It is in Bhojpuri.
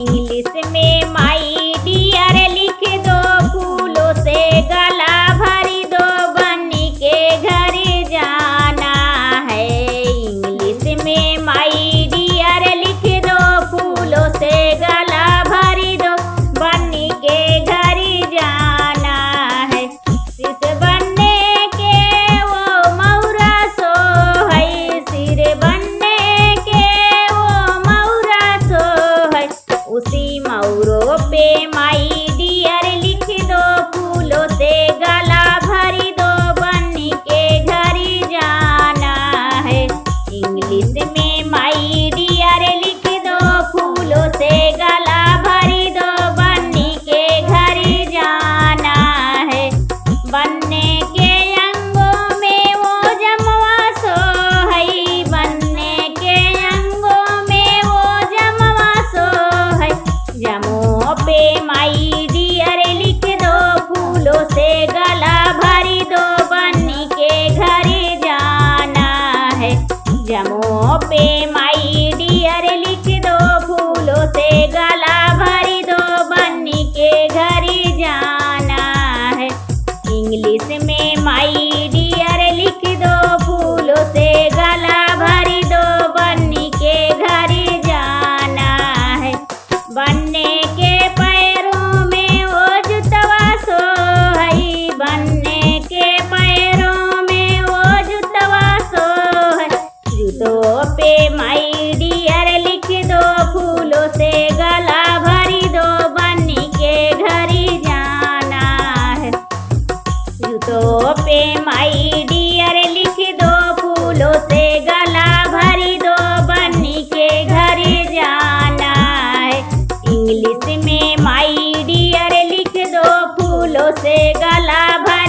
इंग्लिश में माई डियर लिख दो, फूलों से गला भरी दो, बन्नी के घर जाना है। इंग्लिश में माई डियर लिख दो, फूलों से गला भरी दो, बन्नी के घर जाना है। सिर बनने के वो मौरा सो है, सिर बनने के वो मौरा सो है, उसी मौरों पे माई डियर लिख दो, फूलों से गला भरी दो, बन्नी के घर जाना है। इंग्लिश में माई डियर लिख दो, फूलों से गला भरी दो, बन्नी के घर जाना है। बनने के अंगों में वो जमवा सो है, बनने के अंगों में वो जमवा सो है, जमो पे माई डियर लिख दो, फूलों से गला भरी दो, बन्नी के घर जाना है। जमो पे माई डियर लिख दो, फूलों से गला भरी दो, बन्नी के घर जाना है। इंग्लिश में माई डियर लिख दो, फूलों से गला भरी दो, बन्नी के घर जाना है। बनने के पैरों में वो जुतवा सो है, बनने के पैरों में वो जुतवा सो है, जूतों पे माई डियर लिख दो, फूलों से गला भरी दो, बन्नी के घर जाना है। जूतों पे माई डियर लिख दो, फूलों से गला भरी दो, बन्नी के घर जाना है। इंग्लिश में माई डियर लिख दो, फूलों से गला भरी